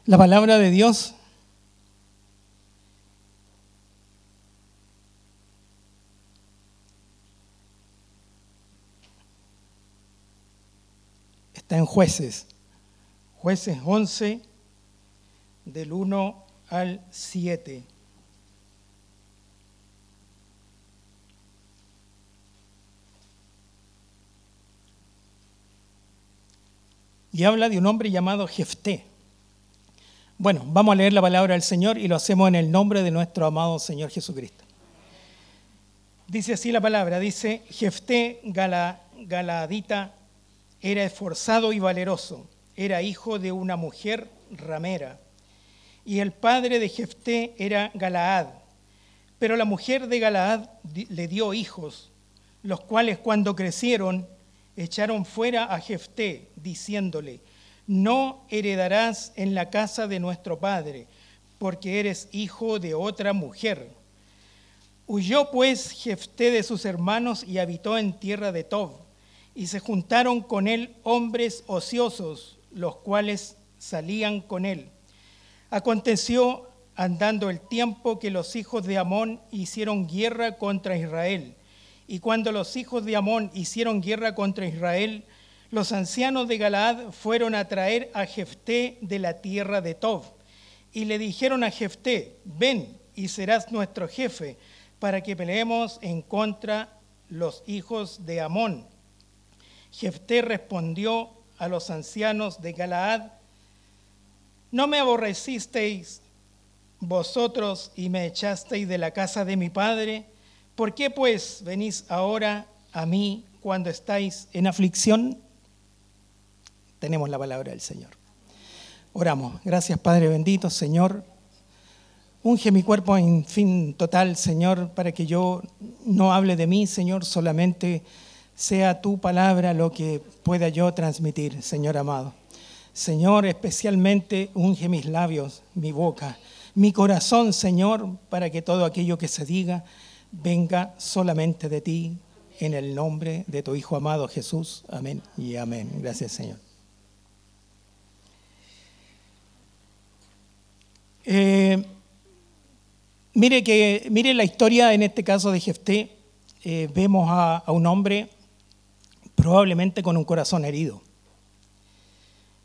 La palabra de Dios está en Jueces 11, del 1 al 7. Y habla de un hombre llamado Jefté. Bueno, vamos a leer la palabra del Señor y lo hacemos en el nombre de nuestro amado Señor Jesucristo. Dice así la palabra, dice: Jefté Galaadita era esforzado y valeroso, era hijo de una mujer ramera, y el padre de Jefté era Galaad. Pero la mujer de Galaad le dio hijos, los cuales cuando crecieron echaron fuera a Jefté, diciéndole: no heredarás en la casa de nuestro padre, porque eres hijo de otra mujer. Huyó pues Jefté de sus hermanos y habitó en tierra de Tob, y se juntaron con él hombres ociosos, los cuales salían con él. Aconteció, andando el tiempo, que los hijos de Amón hicieron guerra contra Israel. Y cuando los hijos de Amón hicieron guerra contra Israel, los ancianos de Galaad fueron a traer a Jefté de la tierra de Tob. Y le dijeron a Jefté: ven y serás nuestro jefe, para que peleemos en contra los hijos de Amón. Jefté respondió a los ancianos de Galaad: ¿no me aborrecisteis vosotros y me echasteis de la casa de mi padre? ¿Por qué pues venís ahora a mí cuando estáis en aflicción? Tenemos la palabra del Señor. Oramos. Gracias, Padre bendito, Señor. Unge mi cuerpo en fin total, Señor, para que yo no hable de mí, Señor, solamente sea tu palabra lo que pueda yo transmitir, Señor amado. Señor, especialmente unge mis labios, mi boca, mi corazón, Señor, para que todo aquello que se diga venga solamente de ti, en el nombre de tu Hijo amado Jesús. Amén y amén. Gracias, Señor. Mire la historia en este caso de Jefté. Vemos a un hombre probablemente con un corazón herido.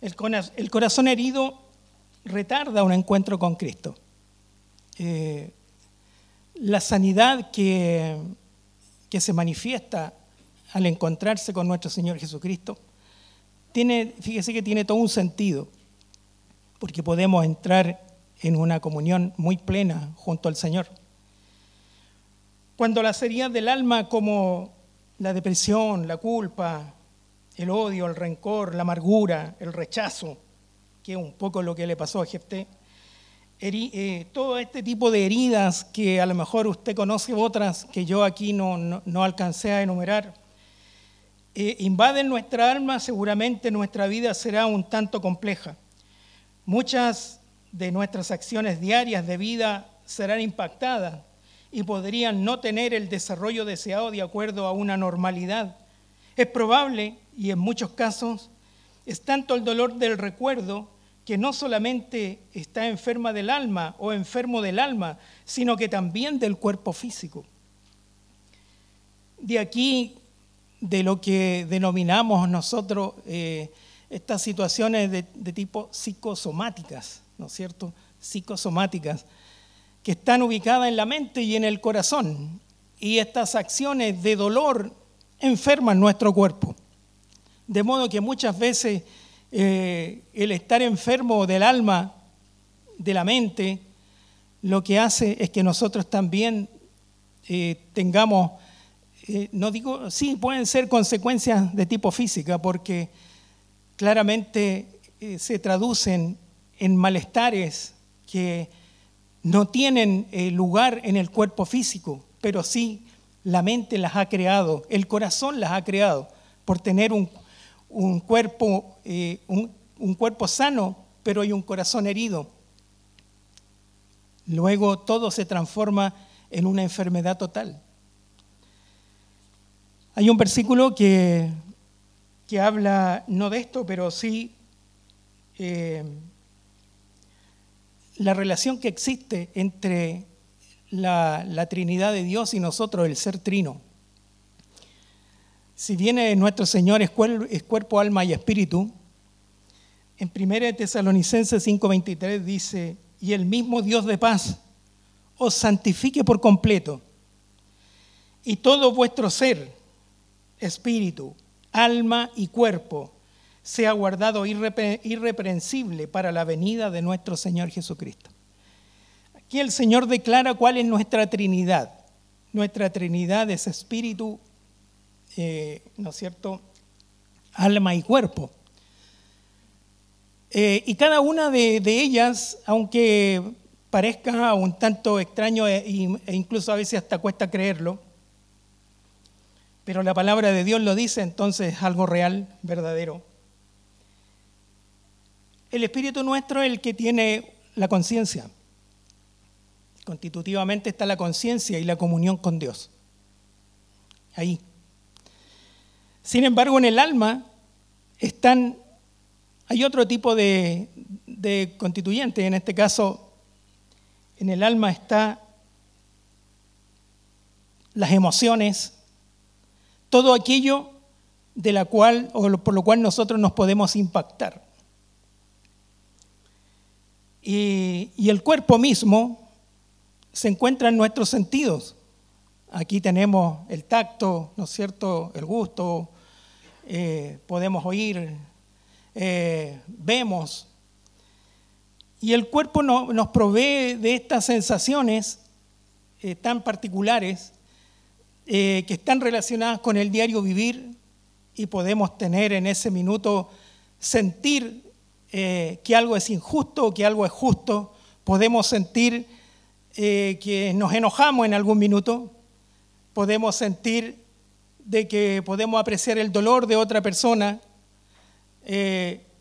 El corazón herido retarda un encuentro con Cristo. La sanidad que se manifiesta al encontrarse con nuestro Señor Jesucristo fíjese que tiene todo un sentido, porque podemos entrar en una comunión muy plena junto al Señor. Cuando las heridas del alma, como la depresión, la culpa, el odio, el rencor, la amargura, el rechazo, que es un poco lo que le pasó a Jefté, todo este tipo de heridas que a lo mejor usted conoce, otras que yo aquí no alcancé a enumerar, invaden nuestra alma, seguramente nuestra vida será un tanto compleja. Muchas de nuestras acciones diarias de vida serán impactadas y podrían no tener el desarrollo deseado de acuerdo a una normalidad. Es probable, y en muchos casos, es tanto el dolor del recuerdo que no solamente está enferma del alma o enfermo del alma, sino que también del cuerpo físico. De aquí, de lo que denominamos nosotros estas situaciones de tipo psicosomáticas, ¿no es cierto? Psicosomáticas, que están ubicadas en la mente y en el corazón. Y estas acciones de dolor enferman nuestro cuerpo. De modo que muchas veces el estar enfermo del alma, de la mente, lo que hace es que nosotros también tengamos, sí, pueden ser consecuencias de tipo física, porque claramente se traducen en malestares que no tienen lugar en el cuerpo físico, pero sí la mente las ha creado, el corazón las ha creado, por tener un cuerpo sano, pero hay un corazón herido. Luego todo se transforma en una enfermedad total. Hay un versículo que habla no de esto, pero sí la relación que existe entre la Trinidad de Dios y nosotros, el ser trino. Si bien nuestro Señor es cuerpo, alma y espíritu, en 1 Tesalonicenses 5:23 dice: y el mismo Dios de paz os santifique por completo, y todo vuestro ser, espíritu, alma y cuerpo, sea guardado irreprensible para la venida de nuestro Señor Jesucristo. Aquí el Señor declara cuál es nuestra Trinidad. Nuestra Trinidad es espíritu, ¿no es cierto?, alma y cuerpo. Y cada una de ellas, aunque parezca un tanto extraño e incluso a veces hasta cuesta creerlo, pero la palabra de Dios lo dice, entonces es algo real, verdadero. El espíritu nuestro es el que tiene la conciencia. Constitutivamente está la conciencia y la comunión con Dios. Ahí. Sin embargo, en el alma hay otro tipo de constituyentes. En este caso, en el alma están las emociones, todo aquello de la cual o por lo cual nosotros nos podemos impactar. Y el cuerpo mismo se encuentra en nuestros sentidos. Aquí tenemos el tacto, ¿no es cierto?, el gusto, podemos oír, vemos. Y el cuerpo nos provee de estas sensaciones tan particulares que están relacionadas con el diario vivir, y podemos tener en ese minuto, sentir que algo es injusto o que algo es justo. Podemos sentir que nos enojamos en algún minuto. Podemos sentir de que podemos apreciar el dolor de otra persona.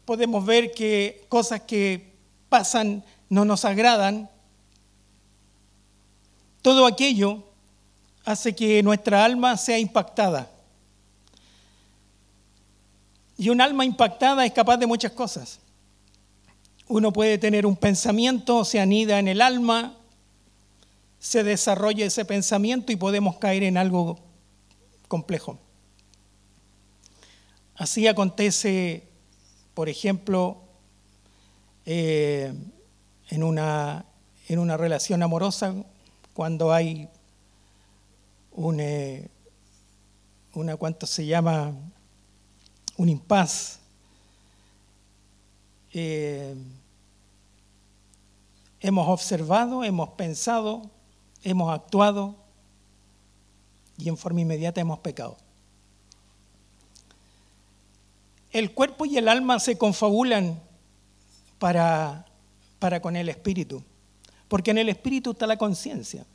Podemos ver que cosas que pasan no nos agradan. Todo aquello hace que nuestra alma sea impactada. Y un alma impactada es capaz de muchas cosas. Uno puede tener un pensamiento, se anida en el alma, se desarrolla ese pensamiento y podemos caer en algo complejo. Así acontece, por ejemplo, en una relación amorosa, cuando hay ¿cuánto se llama? Un impas. Hemos observado, hemos pensado, hemos actuado y en forma inmediata hemos pecado. El cuerpo y el alma se confabulan para con el espíritu, porque en el espíritu está la conciencia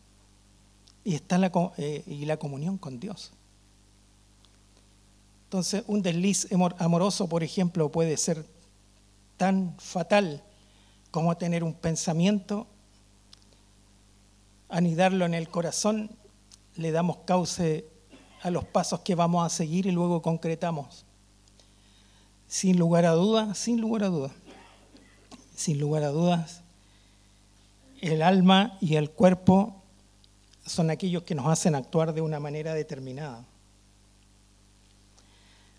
y está la comunión con Dios. Entonces, un desliz amoroso, por ejemplo, puede ser tan fatal como tener un pensamiento, anidarlo en el corazón, le damos cauce a los pasos que vamos a seguir y luego concretamos. Sin lugar a dudas, el alma y el cuerpo son aquellos que nos hacen actuar de una manera determinada.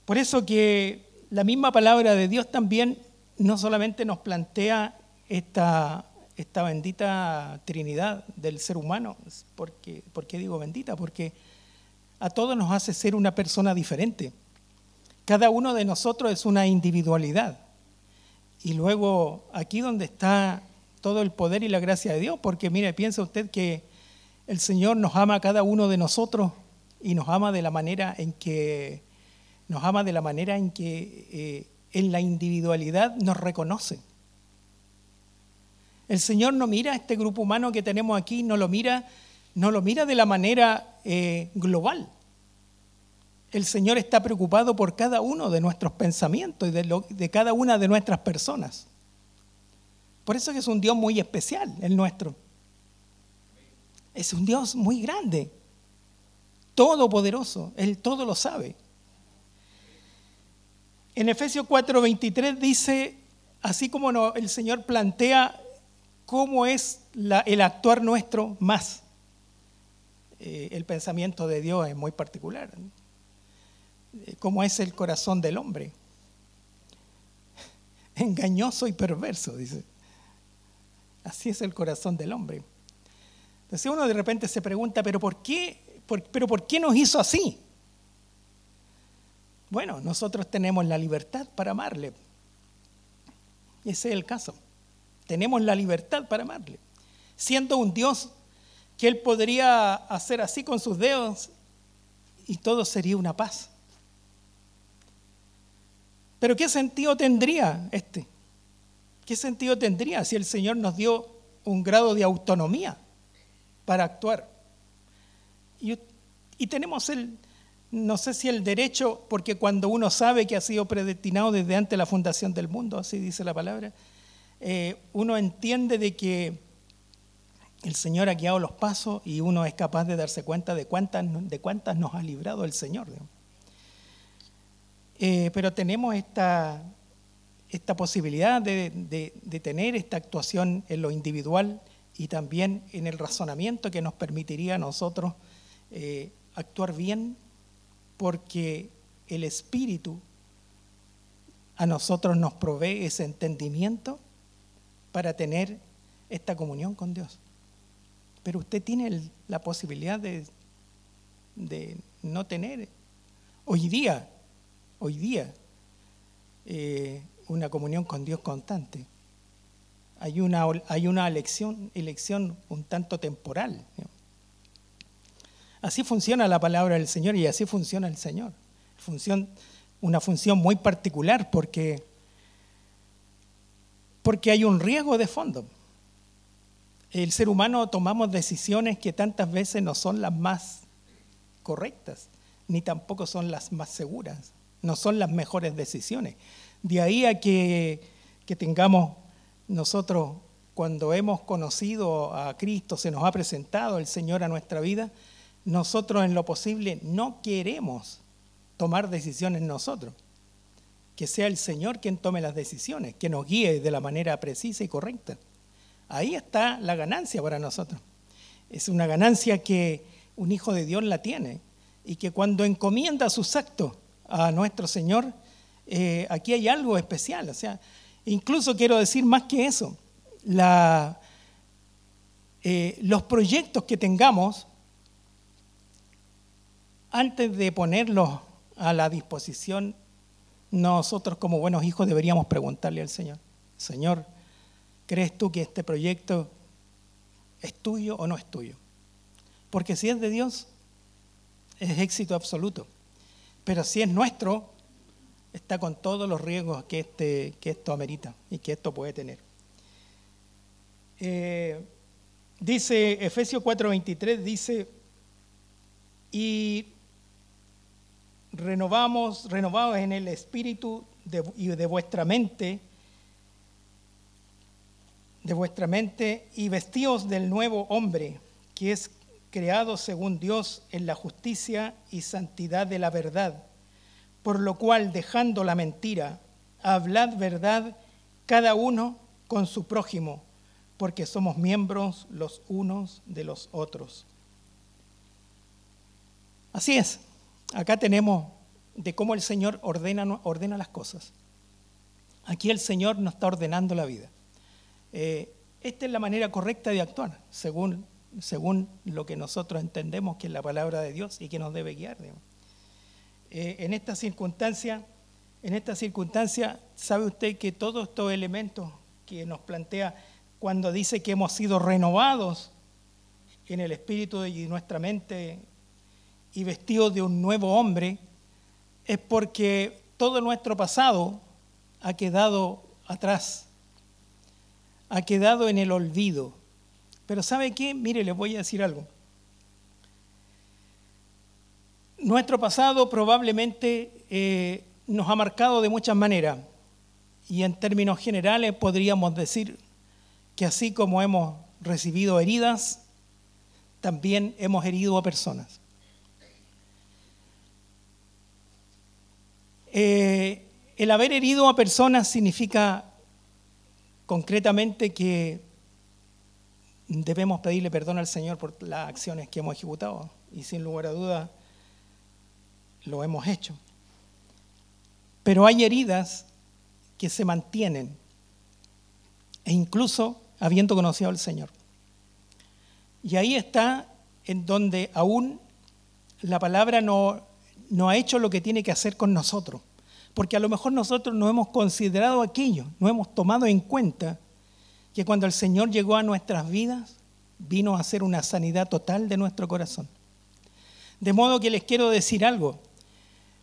Por eso que la misma palabra de Dios también no solamente nos plantea esta bendita Trinidad del ser humano. ¿Por qué digo bendita? Porque a todos nos hace ser una persona diferente. Cada uno de nosotros es una individualidad. Y luego aquí donde está todo el poder y la gracia de Dios, porque mire, piensa usted que el Señor nos ama a cada uno de nosotros y nos ama de la manera en que en la individualidad nos reconoce. El Señor no mira a este grupo humano que tenemos aquí, no lo mira de la manera global. El Señor está preocupado por cada uno de nuestros pensamientos y de cada una de nuestras personas. Por eso que es un Dios muy especial, el nuestro. Es un Dios muy grande, todopoderoso, Él todo lo sabe. En Efesios 4:23 dice, así como el Señor plantea cómo es el actuar nuestro más. El pensamiento de Dios es muy particular. Cómo es el corazón del hombre. Engañoso y perverso, dice. Así es el corazón del hombre. Entonces uno de repente se pregunta, ¿pero por qué nos hizo así? Bueno, nosotros tenemos la libertad para amarle. Ese es el caso. Tenemos la libertad para amarle. Siendo un Dios que Él podría hacer así con sus dedos y todo sería una paz. Pero ¿qué sentido tendría este? ¿Qué sentido tendría si el Señor nos dio un grado de autonomía para actuar? Y tenemos no sé si el derecho, porque cuando uno sabe que ha sido predestinado desde antes de la fundación del mundo, así dice la palabra, uno entiende de que el Señor ha guiado los pasos y uno es capaz de darse cuenta de cuántas nos ha librado el Señor. Pero tenemos esta posibilidad de tener esta actuación en lo individual y también en el razonamiento que nos permitiría a nosotros actuar bien, porque el Espíritu a nosotros nos provee ese entendimiento para tener esta comunión con Dios. Pero usted tiene la posibilidad de no tener hoy día una comunión con Dios constante. Hay una elección un tanto temporal. Así funciona la palabra del Señor y así funciona el Señor. Una función muy particular porque hay un riesgo de fondo. El ser humano tomamos decisiones que tantas veces no son las más correctas, ni tampoco son las más seguras, no son las mejores decisiones. De ahí a que tengamos nosotros, cuando hemos conocido a Cristo, se nos ha presentado el Señor a nuestra vida, nosotros en lo posible no queremos tomar decisiones nosotros. Que sea el Señor quien tome las decisiones, que nos guíe de la manera precisa y correcta. Ahí está la ganancia para nosotros. Es una ganancia que un hijo de Dios la tiene y que cuando encomienda sus actos a nuestro Señor, aquí hay algo especial. O sea, incluso quiero decir más que eso. Los proyectos que tengamos, antes de ponerlos a la disposición, nosotros como buenos hijos deberíamos preguntarle al Señor: Señor, ¿crees tú que este proyecto es tuyo o no es tuyo? Porque si es de Dios, es éxito absoluto. Pero si es nuestro, está con todos los riesgos que esto amerita y que esto puede tener. Dice Efesios 4:23, dice: y renovados en el espíritu de vuestra mente y vestidos del nuevo hombre, que es creado según Dios en la justicia y santidad de la verdad, por lo cual, dejando la mentira, hablad verdad cada uno con su prójimo, porque somos miembros los unos de los otros. Así es, acá tenemos de cómo el Señor ordena las cosas. Aquí el Señor nos está ordenando la vida. Esta es la manera correcta de actuar, según lo que nosotros entendemos que es la palabra de Dios y que nos debe guiar. En esta circunstancia, ¿sabe usted que todos estos elementos que nos plantea cuando dice que hemos sido renovados en el espíritu de nuestra mente y vestidos de un nuevo hombre, es porque todo nuestro pasado ha quedado atrás, ha quedado en el olvido? Pero ¿sabe qué? Mire, les voy a decir algo. Nuestro pasado probablemente nos ha marcado de muchas maneras y en términos generales podríamos decir que así como hemos recibido heridas, también hemos herido a personas. El haber herido a personas significa concretamente que debemos pedirle perdón al Señor por las acciones que hemos ejecutado, y sin lugar a duda lo hemos hecho. Pero hay heridas que se mantienen, e incluso habiendo conocido al Señor. Y ahí está en donde aún la palabra no ha hecho lo que tiene que hacer con nosotros. Porque a lo mejor nosotros no hemos considerado aquello, no hemos tomado en cuenta que cuando el Señor llegó a nuestras vidas, vino a hacer una sanidad total de nuestro corazón. De modo que les quiero decir algo.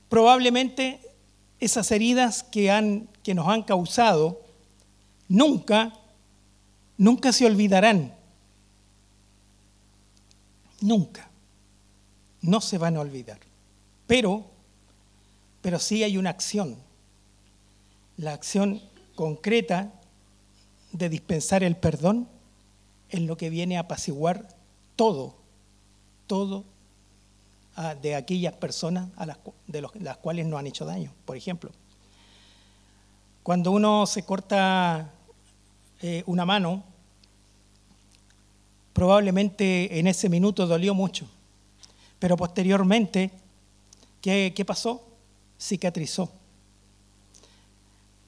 Probablemente esas heridas que nos han causado nunca se olvidarán. Nunca. No se van a olvidar. Pero sí hay una acción. La acción concreta de dispensar el perdón es lo que viene a apaciguar todo de aquellas personas las cuales nos han hecho daño. Por ejemplo, cuando uno se corta una mano, probablemente en ese minuto dolió mucho, pero posteriormente, ¿qué pasó? Cicatrizó.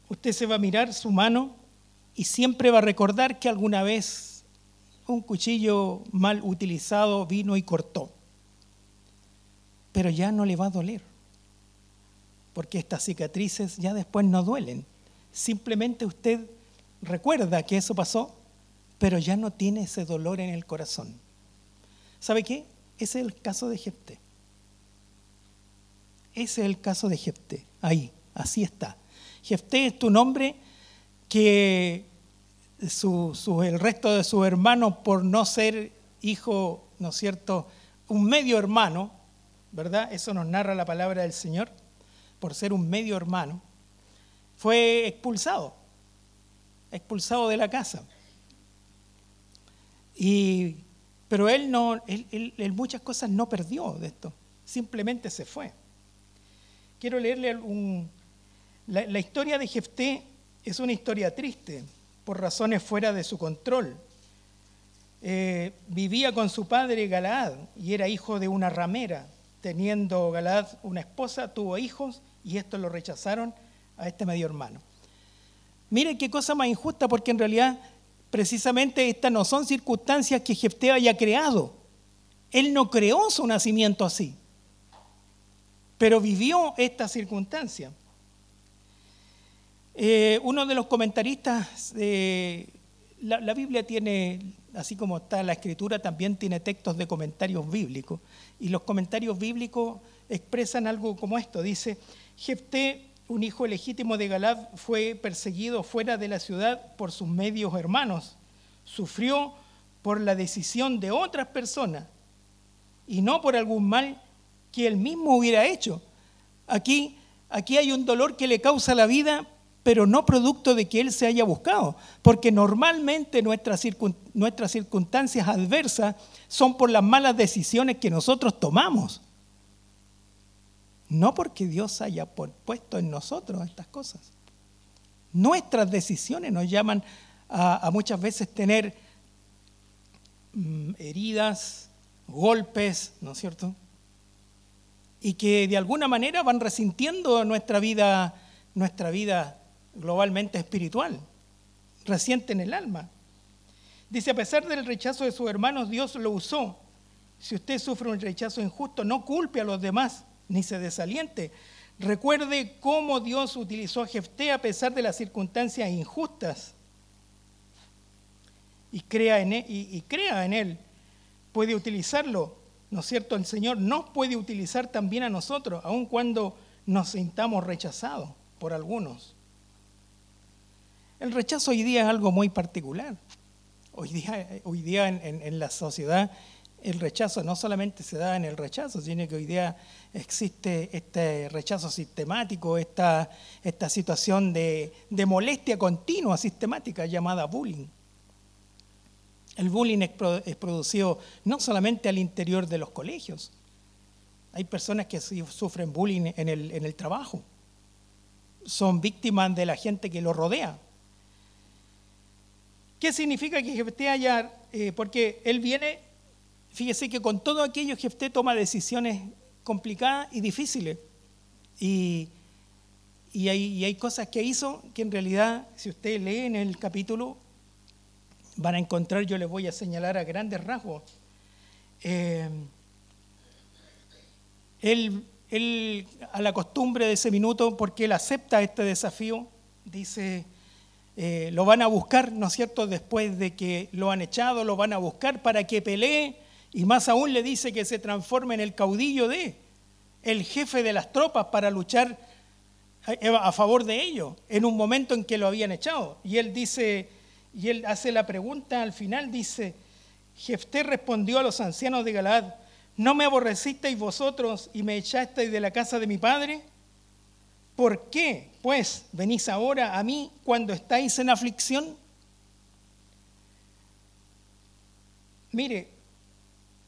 Usted se va a mirar su mano y siempre va a recordar que alguna vez un cuchillo mal utilizado vino y cortó. Pero ya no le va a doler, porque estas cicatrices ya después no duelen. Simplemente usted recuerda que eso pasó, pero ya no tiene ese dolor en el corazón. ¿Sabe qué? Ese es el caso de Jefté. Ese es el caso de Jefté. Ahí, así está. Jefté es tu nombre que el resto de sus hermanos, por no ser hijo, ¿no es cierto?, un medio hermano, ¿verdad? Eso nos narra la palabra del Señor. Por ser un medio hermano, fue expulsado de la casa. Pero él muchas cosas no perdió de esto, simplemente se fue. Quiero leerle la historia de Jefté. Es una historia triste, por razones fuera de su control. Vivía con su padre Galaad y era hijo de una ramera. Teniendo Galaad una esposa, tuvo hijos y estos lo rechazaron a este medio hermano. Miren qué cosa más injusta, porque en realidad precisamente estas no son circunstancias que Jefté haya creado. Él no creó su nacimiento así, pero vivió esta circunstancia. Uno de los comentaristas, la Biblia tiene, así como está la Escritura, también tiene textos de comentarios bíblicos. Y los comentarios bíblicos expresan algo como esto. Dice, Jefté, un hijo legítimo de Galaad, fue perseguido fuera de la ciudad por sus medios hermanos. Sufrió por la decisión de otras personas y no por algún mal que él mismo hubiera hecho. Aquí hay un dolor que le causa la vida, pero no producto de que él se haya buscado, porque normalmente nuestras circunstancias adversas son por las malas decisiones que nosotros tomamos, no porque Dios haya puesto en nosotros estas cosas. Nuestras decisiones nos llaman a muchas veces tener heridas, golpes, ¿no es cierto? Y que de alguna manera van resintiendo nuestra vida globalmente espiritual, resienten el alma. Dice, a pesar del rechazo de sus hermanos, Dios lo usó. Si usted sufre un rechazo injusto, no culpe a los demás, ni se desaliente. Recuerde cómo Dios utilizó a Jefté a pesar de las circunstancias injustas. Y crea en él. Puede utilizarlo, ¿no es cierto? El Señor nos puede utilizar también a nosotros, aun cuando nos sintamos rechazados por algunos. El rechazo hoy día es algo muy particular. Hoy día en la sociedad el rechazo no solamente se da en el rechazo, sino que hoy día existe este rechazo sistemático, esta situación de molestia continua, sistemática, llamada bullying. El bullying es producido no solamente al interior de los colegios. Hay personas que sufren bullying en el trabajo. Son víctimas de la gente que los rodea. ¿Qué significa que Jefté haya? Porque él viene, fíjese que con todo aquello Jefté toma decisiones complicadas y difíciles. Y hay cosas que hizo que en realidad, si usted lee en el capítulo, van a encontrar, yo les voy a señalar a grandes rasgos. Él, a la costumbre de ese minuto, porque él acepta este desafío, dice, lo van a buscar, ¿no es cierto?, después de que lo han echado, lo van a buscar para que pelee, y más aún le dice que se transforme en el caudillo el jefe de las tropas para luchar a favor de ellos, en un momento en que lo habían echado. Y él dice, y él hace la pregunta al final, dice, Jefté respondió a los ancianos de Galaad, ¿no me aborrecisteis vosotros y me echasteis de la casa de mi padre? ¿Por qué, pues, venís ahora a mí cuando estáis en aflicción? Mire,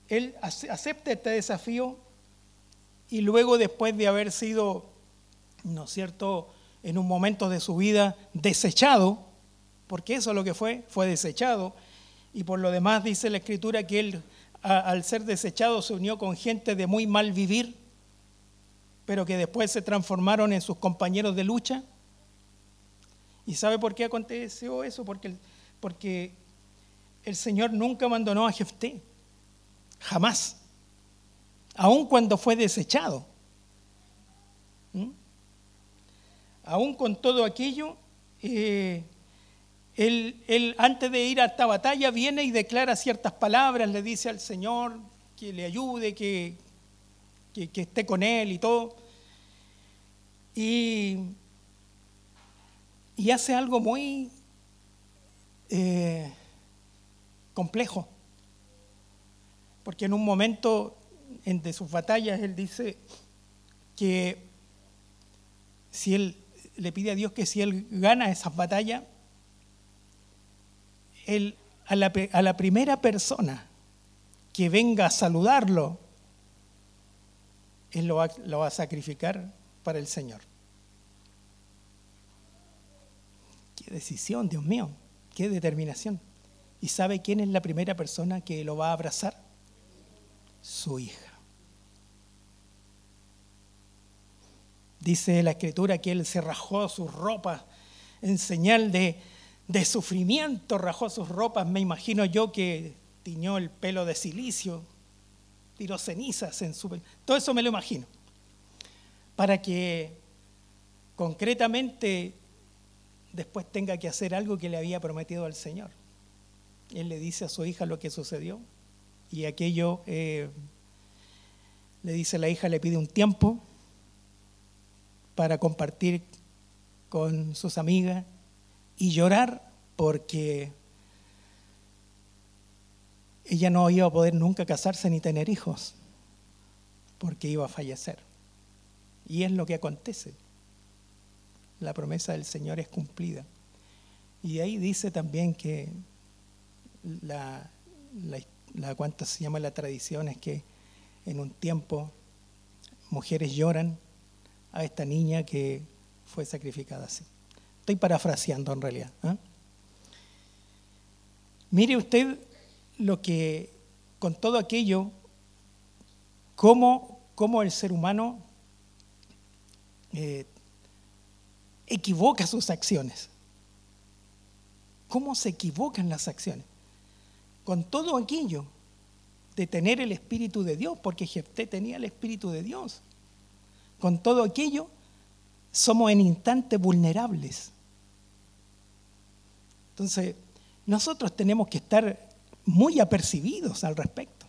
él acepta este desafío y luego, después de haber sido, ¿no es cierto?, en un momento de su vida desechado, porque eso es lo que fue desechado, y por lo demás dice la Escritura que él, al ser desechado, se unió con gente de muy mal vivir, pero que después se transformaron en sus compañeros de lucha. ¿Y sabe por qué aconteció eso? Porque el Señor nunca abandonó a Jefté, jamás, aun cuando fue desechado. Aún con todo aquello, él antes de ir a esta batalla viene y declara ciertas palabras, le dice al Señor que le ayude, que esté con él y todo. Y hace algo muy complejo, porque en un momento de sus batallas él dice que si él le pide a Dios que si él gana esas batallas, él, a la primera persona que venga a saludarlo, él lo va a sacrificar para el Señor. Qué decisión, Dios mío, qué determinación. ¿Y sabe quién es la primera persona que lo va a abrazar? Su hija. Dice la Escritura que él se rajó sus ropas en señal de sufrimiento, rajó sus ropas. Me imagino yo que tiñó el pelo de silicio, tiró cenizas en su pelo. Todo eso me lo imagino. Para que concretamente después tenga que hacer algo que le había prometido al Señor. Él le dice a su hija lo que sucedió y aquello, le dice a la hija, le pide un tiempo para compartir con sus amigas y llorar porque ella no iba a poder nunca casarse ni tener hijos porque iba a fallecer. Y es lo que acontece. La promesa del Señor es cumplida. Y ahí dice también que ¿cuánto se llama la tradición? Es que en un tiempo mujeres lloran a esta niña que fue sacrificada así. Estoy parafraseando en realidad. Mire usted lo que, con todo aquello, cómo el ser humano equivoca sus acciones. ¿Cómo se equivocan las acciones? Con todo aquello de tener el Espíritu de Dios, porque Jefté tenía el Espíritu de Dios. Con todo aquello, somos en instantes vulnerables. Entonces, nosotros tenemos que estar muy apercibidos al respecto.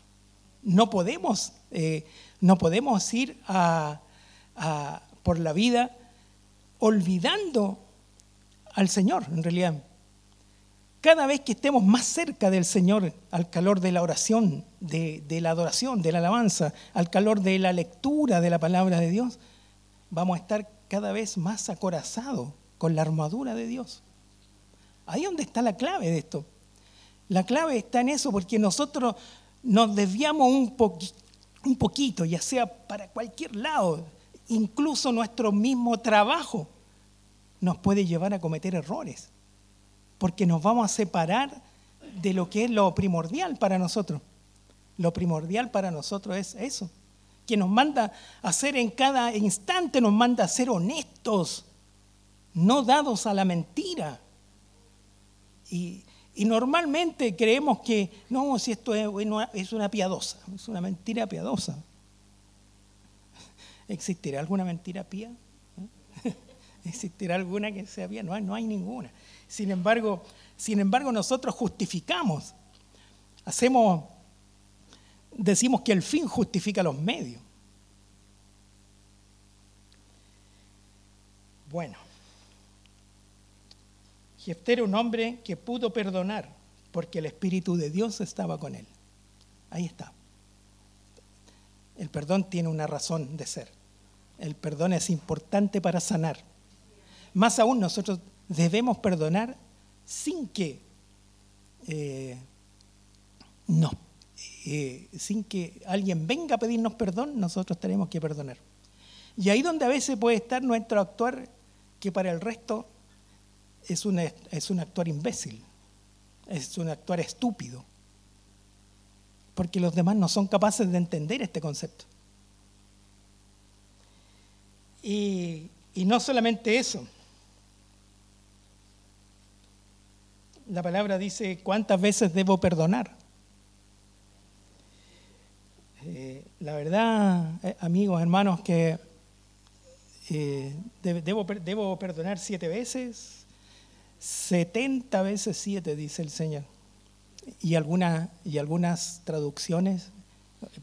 No podemos ir por la vida olvidando al Señor, en realidad. Cada vez que estemos más cerca del Señor, al calor de la oración, de la adoración, de la alabanza, al calor de la lectura de la palabra de Dios, vamos a estar cada vez más acorazados con la armadura de Dios. Ahí es donde está la clave de esto. La clave está en eso, porque nosotros nos desviamos un poquito, ya sea para cualquier lado, incluso nuestro mismo trabajo nos puede llevar a cometer errores. porque nos vamos a separar de lo que es lo primordial para nosotros. Lo primordial para nosotros es eso, que nos manda a ser en cada instante, nos manda a ser honestos, no dados a la mentira. Y normalmente creemos que, no, si esto es una piadosa, es una mentira piadosa. ¿Existirá alguna mentira pía? ¿Existirá alguna que sea pía? No hay ninguna. Sin embargo, nosotros justificamos, decimos que el fin justifica los medios. Bueno, Jefté era un hombre que pudo perdonar porque el Espíritu de Dios estaba con él. Ahí está. El perdón tiene una razón de ser. El perdón es importante para sanar. Más aún, nosotros debemos perdonar sin que alguien venga a pedirnos perdón, nosotros tenemos que perdonar. Y ahí donde a veces puede estar nuestro actuar, que para el resto es un actuar imbécil, es un actuar estúpido, porque los demás no son capaces de entender este concepto. Y no solamente eso. La palabra dice, ¿cuántas veces debo perdonar? La verdad, amigos, hermanos, que debo perdonar 7 veces, 70 veces 7, dice el Señor. Y algunas traducciones,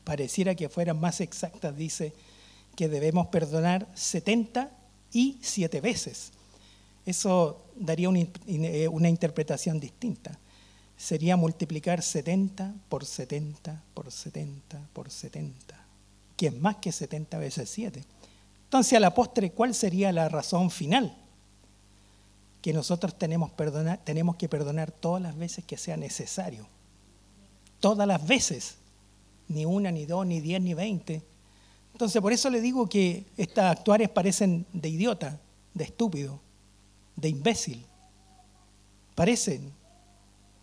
pareciera que fueran más exactas, dice que debemos perdonar 70 y 7 veces. Eso daría una interpretación distinta. Sería multiplicar 70 por 70 por 70 por 70, que es más que 70 veces 7. Entonces, a la postre, ¿cuál sería la razón final? Que nosotros tenemos que perdonar todas las veces que sea necesario. Todas las veces. Ni una, ni dos, ni 10, ni 20. Entonces, por eso le digo que estos actuares parecen de idiota, de estúpido, de imbécil. Parecen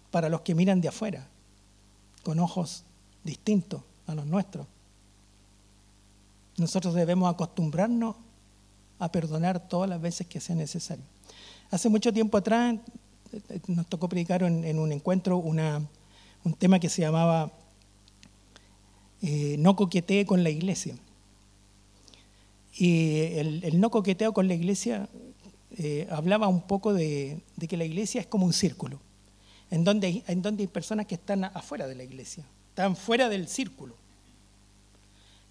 para los que miran de afuera, con ojos distintos a los nuestros. Nosotros debemos acostumbrarnos a perdonar todas las veces que sea necesario. Hace mucho tiempo atrás nos tocó predicar en un encuentro un tema que se llamaba No coquetee con la iglesia. Y el no coqueteo con la iglesia hablaba un poco de que la iglesia es como un círculo, en donde hay personas que están afuera de la iglesia, están fuera del círculo.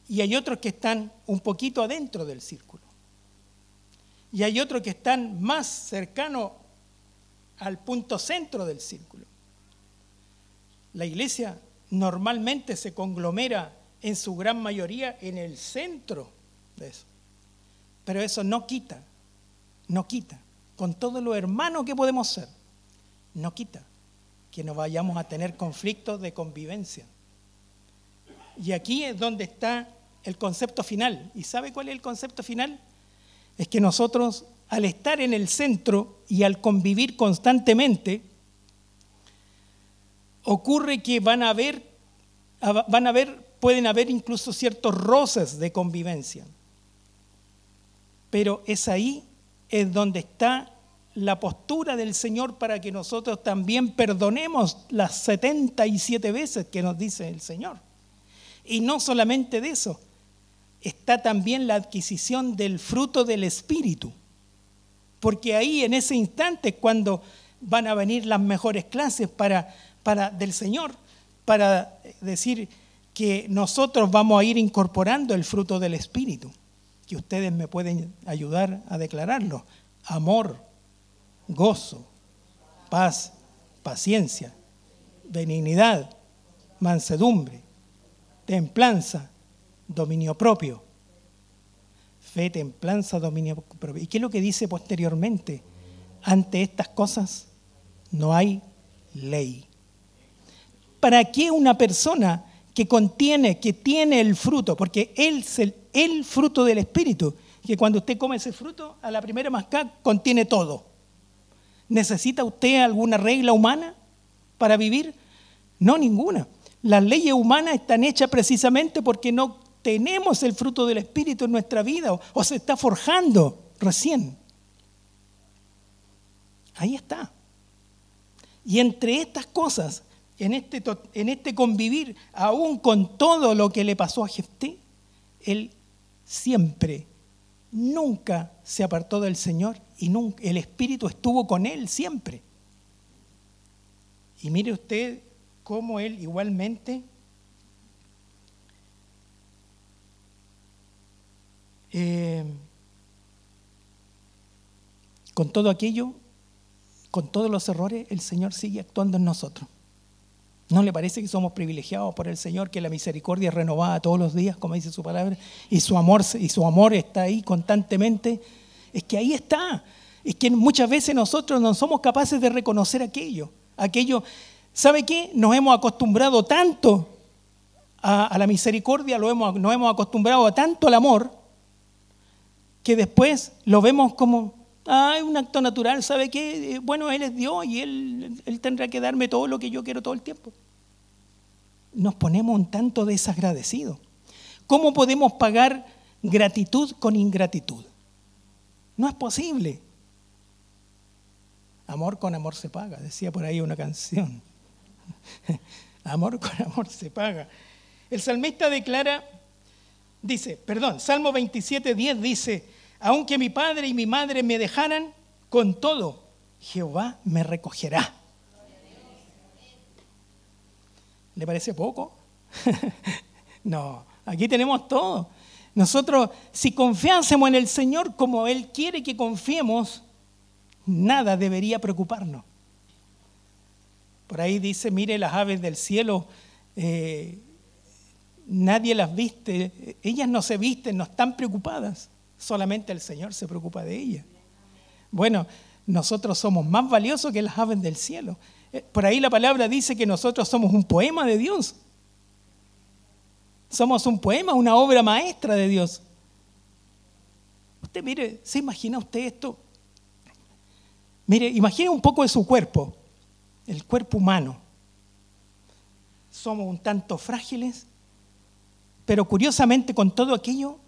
Y hay otros que están un poquito adentro del círculo. Y hay otros que están más cercanos al punto centro del círculo. La iglesia normalmente se conglomera en su gran mayoría en el centro de eso. Pero eso no quita, con todo lo hermano que podemos ser, no quita que no vayamos a tener conflictos de convivencia. Y aquí es donde está el concepto final. ¿Y sabe cuál es el concepto final? Es que nosotros, al estar en el centro y al convivir constantemente, ocurre que pueden haber incluso ciertos roces de convivencia. Pero es ahí donde está la postura del Señor para que nosotros también perdonemos las 77 veces que nos dice el Señor. Y no solamente de eso, está también la adquisición del fruto del Espíritu. Porque ahí en ese instante es cuando van a venir las mejores clases del Señor, para decir que nosotros vamos a ir incorporando el fruto del Espíritu, que ustedes me pueden ayudar a declararlo: amor, gozo, paz, paciencia, benignidad, mansedumbre, templanza, dominio propio. Fe, templanza, dominio propio. ¿Y qué es lo que dice posteriormente? Ante estas cosas no hay ley. ¿Para qué una persona que tiene el fruto? Porque él es el fruto del Espíritu, que cuando usted come ese fruto, a la primera mascada contiene todo. ¿Necesita usted alguna regla humana para vivir? No, ninguna. Las leyes humanas están hechas precisamente porque no tenemos el fruto del Espíritu en nuestra vida o se está forjando recién. Ahí está. Y entre estas cosas, en este convivir, aún con todo lo que le pasó a Jefté, él siempre, nunca se apartó del Señor y nunca, el Espíritu estuvo con él siempre. Y mire usted cómo él igualmente con todo aquello, con todos los errores, el Señor sigue actuando en nosotros. ¿No le parece que somos privilegiados por el Señor, que la misericordia es renovada todos los días, como dice su palabra, y su amor está ahí constantemente? Es que ahí está. Es que muchas veces nosotros no somos capaces de reconocer aquello. ¿Sabe qué? Nos hemos acostumbrado tanto a la misericordia, nos hemos acostumbrado tanto al amor, que después lo vemos como, es un acto natural, ¿sabe qué? Bueno, Él es Dios y Él tendrá que darme todo lo que yo quiero todo el tiempo. Nos ponemos un tanto desagradecidos. ¿Cómo podemos pagar gratitud con ingratitud? No es posible. Amor con amor se paga, decía por ahí una canción. Amor con amor se paga. El salmista Salmo 27:10 dice, aunque mi padre y mi madre me dejaran, con todo, Jehová me recogerá. ¿Le parece poco? No, aquí tenemos todo. Nosotros, si confiásemos en el Señor como Él quiere que confiemos, nada debería preocuparnos. Por ahí dice, mire las aves del cielo, nadie las viste, ellas no se visten, no están preocupadas, solamente el Señor se preocupa de ellas. Bueno, nosotros somos más valiosos que las aves del cielo. Por ahí la palabra dice que nosotros somos un poema de Dios. Somos un poema, una obra maestra de Dios. Usted mire, ¿se imagina usted esto? Mire, imagine un poco de su cuerpo, el cuerpo humano. Somos un tanto frágiles, pero curiosamente con todo aquello,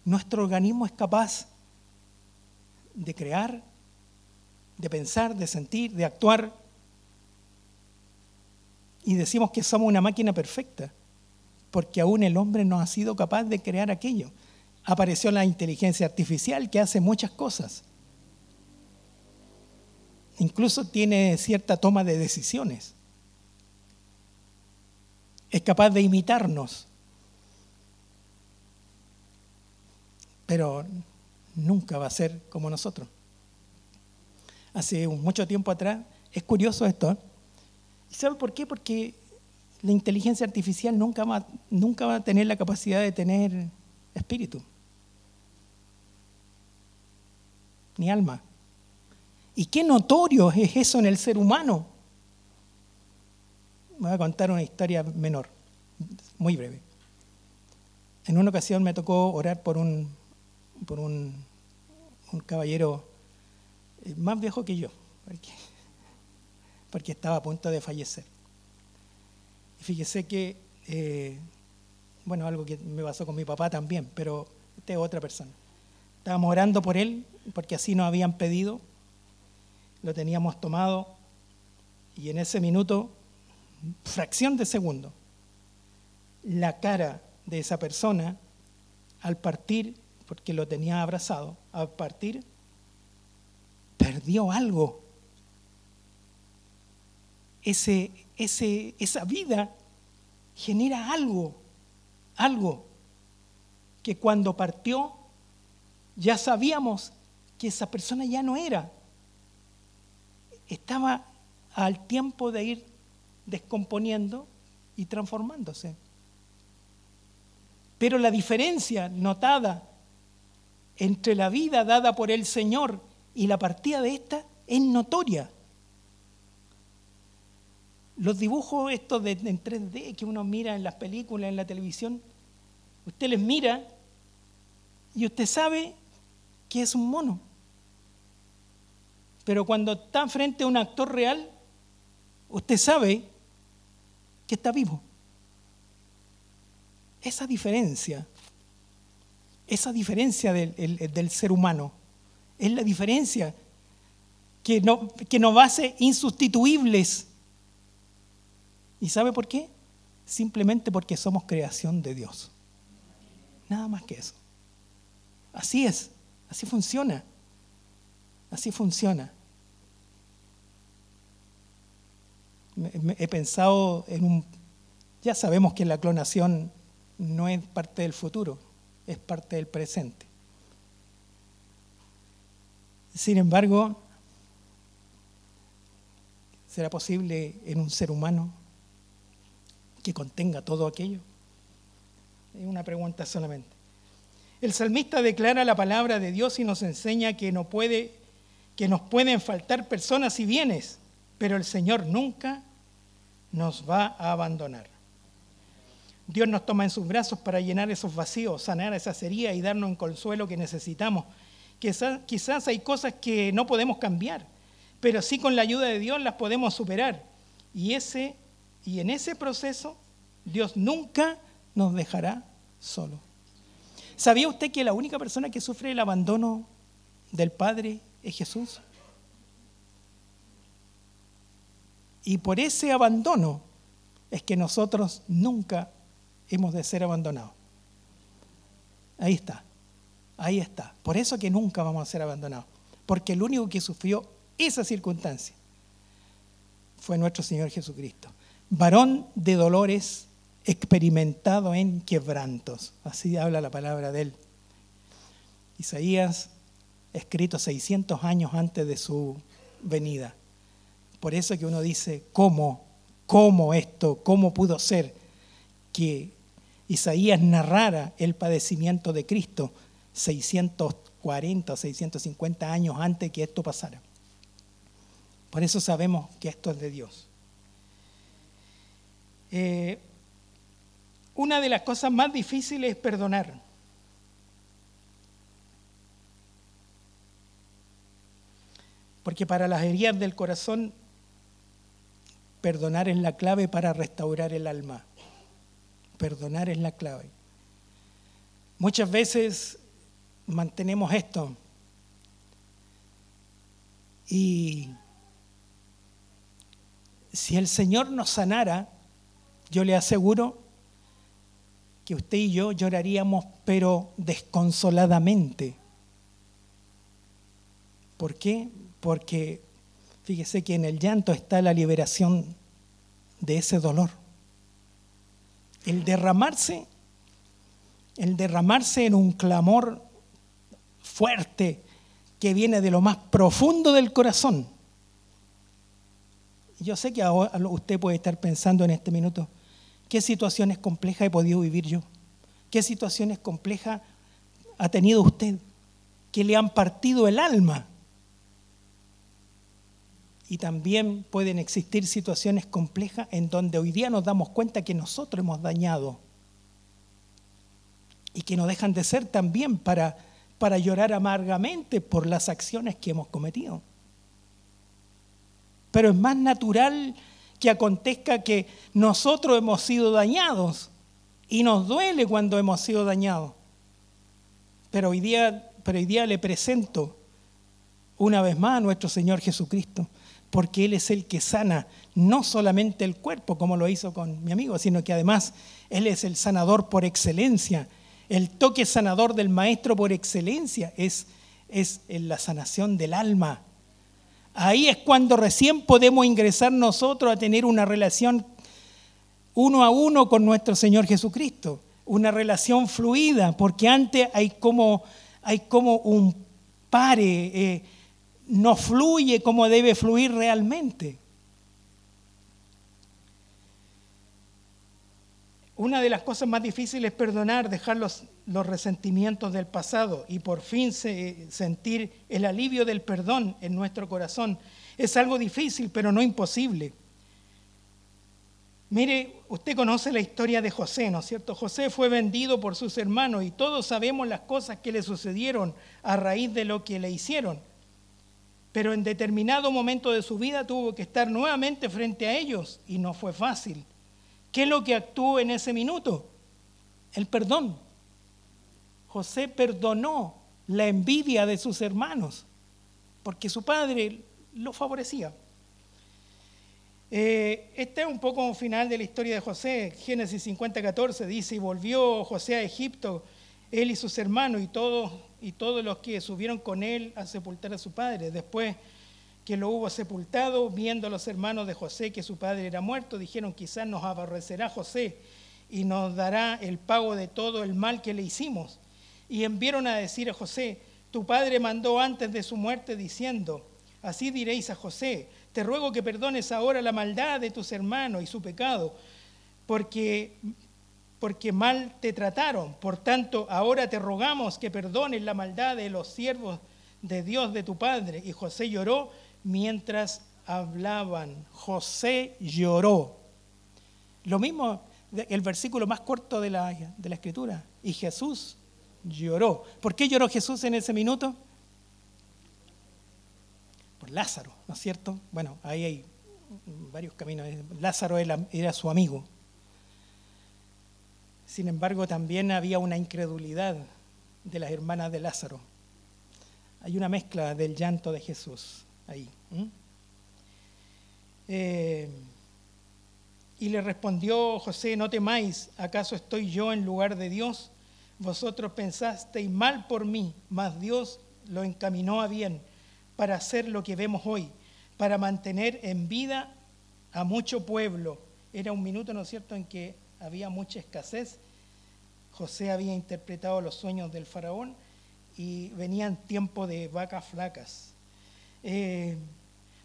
nuestro organismo es capaz de crear, de pensar, de sentir, de actuar. Y decimos que somos una máquina perfecta, porque aún el hombre no ha sido capaz de crear aquello. Apareció la inteligencia artificial que hace muchas cosas. Incluso tiene cierta toma de decisiones. Es capaz de imitarnos. Pero nunca va a ser como nosotros. Hace mucho tiempo atrás, es curioso esto, ¿eh? ¿Y sabe por qué? Porque la inteligencia artificial nunca va a tener la capacidad de tener espíritu, ni alma. ¿Y qué notorio es eso en el ser humano? Voy a contar una historia menor, muy breve. En una ocasión me tocó orar por un caballero más viejo que yo, porque estaba a punto de fallecer. Y fíjese que, algo que me pasó con mi papá también, pero esta es otra persona. Estábamos orando por él, porque así nos habían pedido, lo teníamos tomado, y en ese minuto, fracción de segundo, la cara de esa persona, al partir, porque lo tenía abrazado, al partir, perdió algo. Esa vida genera algo que cuando partió ya sabíamos que esa persona ya no era. Estaba al tiempo de ir descomponiendo y transformándose. Pero la diferencia notada entre la vida dada por el Señor y la partida de esta es notoria. Los dibujos estos en 3D que uno mira en las películas, en la televisión, usted les mira y usted sabe que es un mono, Pero cuando está frente a un actor real, usted sabe que está vivo. Esa diferencia del ser humano, es la diferencia que nos hace insustituibles. ¿Y sabe por qué? Simplemente porque somos creación de Dios. Nada más que eso. Así es, así funciona. Así funciona. He pensado ya sabemos que la clonación no es parte del futuro, es parte del presente. Sin embargo, ¿será posible en un ser humano que contenga todo aquello? Es una pregunta solamente. El salmista declara la palabra de Dios y nos enseña que nos pueden faltar personas y bienes, pero el Señor nunca nos va a abandonar. Dios nos toma en sus brazos para llenar esos vacíos, sanar esas heridas y darnos el consuelo que necesitamos. Quizás hay cosas que no podemos cambiar, pero sí con la ayuda de Dios las podemos superar. Y en ese proceso Dios nunca nos dejará solos. ¿Sabía usted que la única persona que sufre el abandono del Padre es Jesús? Y por ese abandono es que nosotros nunca hemos de ser abandonados. Ahí está. Por eso que nunca vamos a ser abandonados. Porque el único que sufrió esa circunstancia fue nuestro Señor Jesucristo. Varón de dolores, experimentado en quebrantos. Así habla la palabra de él. Isaías, escrito 600 años antes de su venida. Por eso que uno dice, ¿cómo pudo ser que Isaías narrara el padecimiento de Cristo 640 o 650 años antes que esto pasara? Por eso sabemos que esto es de Dios. Una de las cosas más difíciles es perdonar. Porque para las heridas del corazón, perdonar es la clave para restaurar el alma. Perdonar es la clave. Muchas veces mantenemos esto y si el Señor nos sanara, yo le aseguro que usted y yo lloraríamos, pero desconsoladamente. ¿Por qué? Porque fíjese que en el llanto está la liberación de ese dolor. El derramarse en un clamor fuerte que viene de lo más profundo del corazón. Yo sé que ahora usted puede estar pensando en este minuto, ¿qué situaciones complejas he podido vivir yo? ¿Qué situaciones complejas ha tenido usted que le han partido el alma? Y también pueden existir situaciones complejas en donde hoy día nos damos cuenta que nosotros hemos dañado y que no dejan de ser también para llorar amargamente por las acciones que hemos cometido. Pero es más natural que acontezca que nosotros hemos sido dañados y nos duele cuando hemos sido dañados. Pero hoy día le presento una vez más a nuestro Señor Jesucristo, porque Él es el que sana no solamente el cuerpo, como lo hizo con mi amigo, sino que además Él es el sanador por excelencia. El toque sanador del Maestro por excelencia es en la sanación del alma. Ahí es cuando recién podemos ingresar nosotros a tener una relación uno a uno con nuestro Señor Jesucristo, una relación fluida, porque antes hay como un pare, no fluye como debe fluir realmente. Una de las cosas más difíciles es perdonar, dejar los resentimientos del pasado y por fin sentir el alivio del perdón en nuestro corazón. Es algo difícil, pero no imposible. Mire, usted conoce la historia de José, ¿no es cierto? José fue vendido por sus hermanos y todos sabemos las cosas que le sucedieron a raíz de lo que le hicieron. pero en determinado momento de su vida tuvo que estar nuevamente frente a ellos y no fue fácil. ¿Qué es lo que actuó en ese minuto? El perdón. José perdonó la envidia de sus hermanos porque su padre lo favorecía. Este es un poco un final de la historia de José. Génesis 50:14 dice: y volvió José a Egipto, él y sus hermanos y todos los que subieron con él a sepultar a su padre. Después que lo hubo sepultado, viendo a los hermanos de José que su padre era muerto, dijeron: quizás nos aborrecerá José y nos dará el pago de todo el mal que le hicimos. Y enviaron a decir a José: tu padre mandó antes de su muerte diciendo: así diréis a José, te ruego que perdones ahora la maldad de tus hermanos y su pecado, porque mal te trataron. Por tanto, ahora te rogamos que perdones la maldad de los siervos de Dios de tu padre. Y José lloró mientras hablaban. José lloró. Lo mismo, el versículo más corto de la Escritura. Y Jesús lloró. ¿Por qué lloró Jesús en ese minuto? Por Lázaro, ¿no es cierto? Bueno, ahí hay varios caminos. Lázaro era su amigo. Sin embargo, también había una incredulidad de las hermanas de Lázaro. Hay una mezcla del llanto de Jesús ahí. Y le respondió José: no temáis, ¿acaso estoy yo en lugar de Dios? Vosotros pensasteis mal por mí, mas Dios lo encaminó a bien para hacer lo que vemos hoy, para mantener en vida a mucho pueblo. Era un minuto, ¿no es cierto?, en que había mucha escasez. José había interpretado los sueños del faraón y venían tiempos de vacas flacas.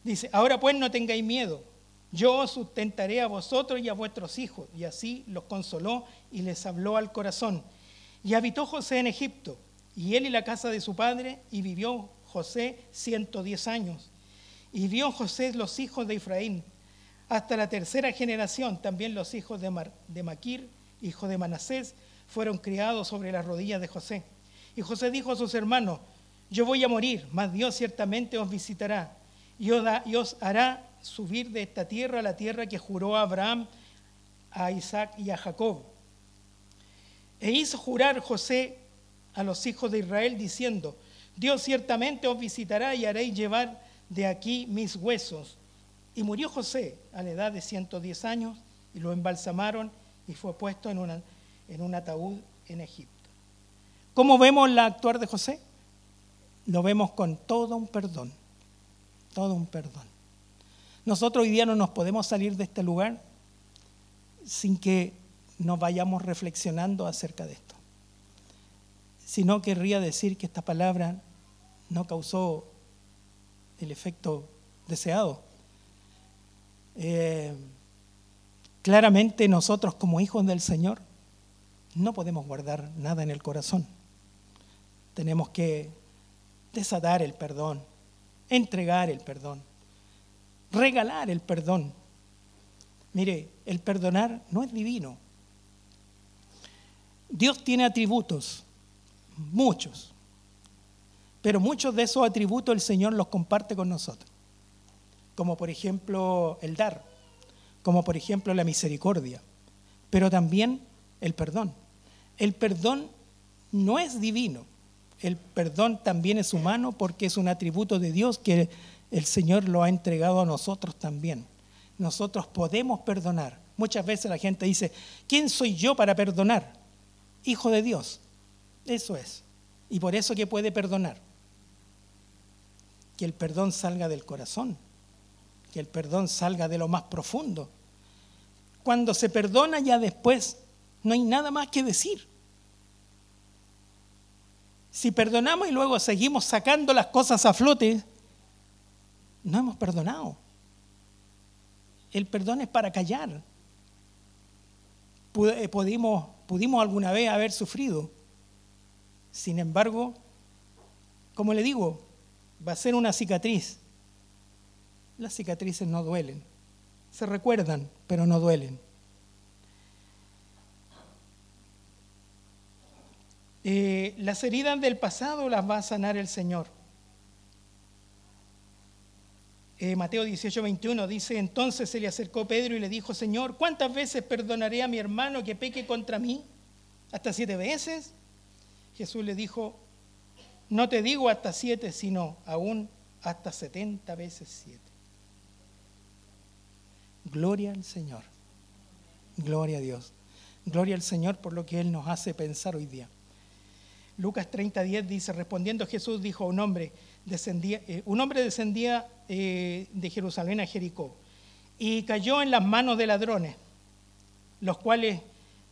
Dice: ahora pues no tengáis miedo, yo os sustentaré a vosotros y a vuestros hijos. Y así los consoló y les habló al corazón. Y habitó José en Egipto, y él y la casa de su padre, y vivió José 110 años. Y vio José los hijos de Efraín hasta la tercera generación. También los hijos de Maquir, hijo de Manasés, fueron criados sobre las rodillas de José. Y José dijo a sus hermanos: yo voy a morir, mas Dios ciertamente os visitará y os hará subir de esta tierra a la tierra que juró a Abraham, a Isaac y a Jacob. E hizo jurar José a los hijos de Israel diciendo: Dios ciertamente os visitará y haréis llevar de aquí mis huesos. Y murió José a la edad de 110 años y lo embalsamaron y fue puesto en un ataúd en Egipto. ¿Cómo vemos el actuar de José? Lo vemos con todo un perdón, todo un perdón. Nosotros hoy día no nos podemos salir de este lugar sin que nos vayamos reflexionando acerca de esto. Si no, querría decir que esta palabra no causó el efecto deseado. Claramente nosotros como hijos del Señor no podemos guardar nada en el corazón. Tenemos que desatar el perdón, entregar el perdón, regalar el perdón. Mire, el perdonar no es divino. Dios tiene atributos, muchos, pero muchos de esos atributos el Señor los comparte con nosotros, como por ejemplo el dar, como por ejemplo la misericordia, pero también el perdón. El perdón no es divino, el perdón también es humano porque es un atributo de Dios que el Señor lo ha entregado a nosotros también. Nosotros podemos perdonar. Muchas veces la gente dice: ¿quién soy yo para perdonar? Hijo de Dios. Eso es. Y por eso que puede perdonar. Que el perdón salga del corazón, que el perdón salga de lo más profundo. Cuando se perdona, ya después no hay nada más que decir. Si perdonamos y luego seguimos sacando las cosas a flote, no hemos perdonado. El perdón es para callar. Pudimos alguna vez haber sufrido. Sin embargo, como le digo, va a ser una cicatriz. Las cicatrices no duelen. Se recuerdan, pero no duelen. Las heridas del pasado las va a sanar el Señor. Mateo 18:21 dice: entonces se le acercó Pedro y le dijo: Señor, ¿cuántas veces perdonaré a mi hermano que peque contra mí? ¿Hasta 7 veces? Jesús le dijo: no te digo hasta 7, sino aún hasta 70 veces 7. Gloria al Señor. Gloria a Dios. Gloria al Señor por lo que Él nos hace pensar hoy día. Lucas 30:10 dice: respondiendo Jesús dijo: un hombre descendía de Jerusalén a Jericó y cayó en las manos de ladrones, los cuales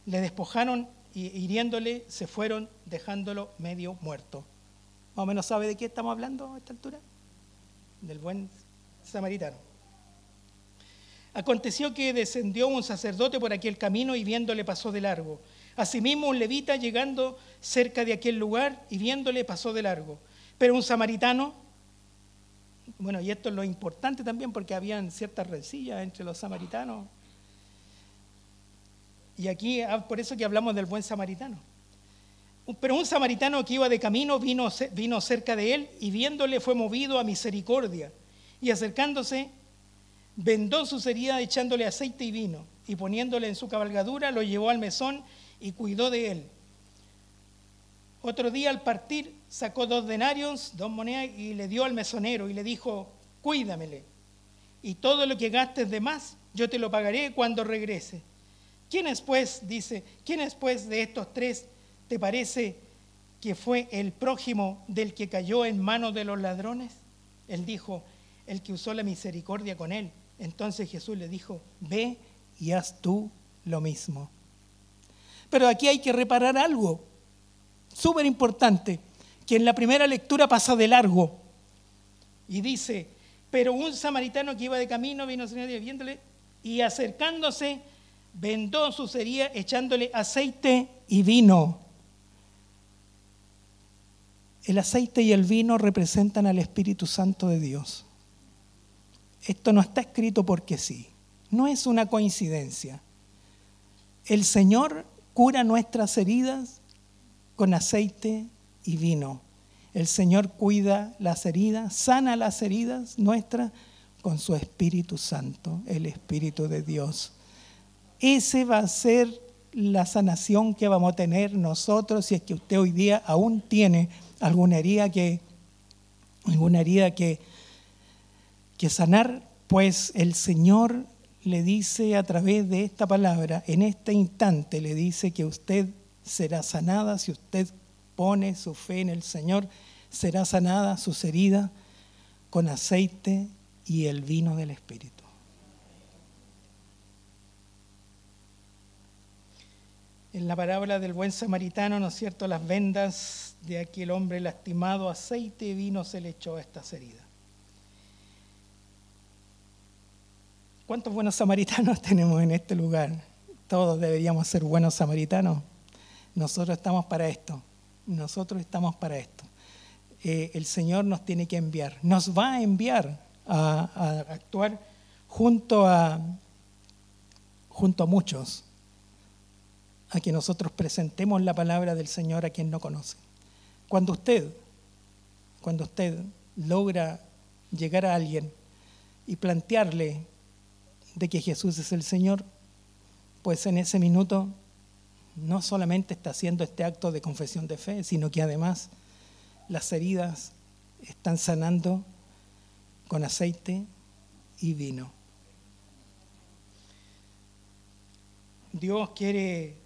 le despojaron y hiriéndole se fueron, dejándolo medio muerto. ¿Más o menos sabe de qué estamos hablando a esta altura? Del buen samaritano. Aconteció que descendió un sacerdote por aquel camino y viéndole pasó de largo. Asimismo un levita llegando cerca de aquel lugar y viéndole pasó de largo. Pero un samaritano, bueno, y esto es lo importante también porque habían ciertas rencillas entre los samaritanos. Y aquí, por eso que hablamos del buen samaritano. Pero un samaritano que iba de camino vino cerca de él y viéndole fue movido a misericordia. Y acercándose, vendó sus heridas echándole aceite y vino. Y poniéndole en su cabalgadura, lo llevó al mesón y cuidó de él. Otro día al partir sacó 2 denarios, 2 monedas, y le dio al mesonero y le dijo: cuídamele, y todo lo que gastes de más yo te lo pagaré cuando regrese. ¿Quién es pues de estos 3 te parece que fue el prójimo del que cayó en manos de los ladrones? Él dijo: el que usó la misericordia con él. Entonces Jesús le dijo: ve y haz tú lo mismo. Pero aquí hay que reparar algo súper importante, que en la primera lectura pasa de largo y dice: pero un samaritano que iba de camino vino viéndole y acercándose vendó sus heridas echándole aceite y vino. El aceite y el vino representan al Espíritu Santo de Dios. Esto no está escrito porque sí, no es una coincidencia. El Señor cura nuestras heridas con aceite y vino. El Señor cuida las heridas, sana las heridas nuestras con su Espíritu Santo, el Espíritu de Dios. Ese va a ser la sanación que vamos a tener nosotros si es que usted hoy día aún tiene alguna herida que sanar, pues el Señor le dice a través de esta palabra, en este instante le dice que usted será sanada. Si usted pone su fe en el Señor, será sanada sus heridas con aceite y el vino del Espíritu. En la parábola del buen samaritano, ¿no es cierto?, las vendas de aquel hombre lastimado, aceite y vino se le echó a estas heridas. ¿Cuántos buenos samaritanos tenemos en este lugar? Todos deberíamos ser buenos samaritanos. Nosotros estamos para esto. Nosotros estamos para esto. El Señor nos tiene que enviar. Nos va a enviar a actuar junto a muchos, a que nosotros presentemos la palabra del Señor a quien no conoce. Cuando usted logra llegar a alguien y plantearle de que Jesús es el Señor, pues en ese minuto no solamente está haciendo este acto de confesión de fe, sino que además las heridas están sanando con aceite y vino. Dios quiere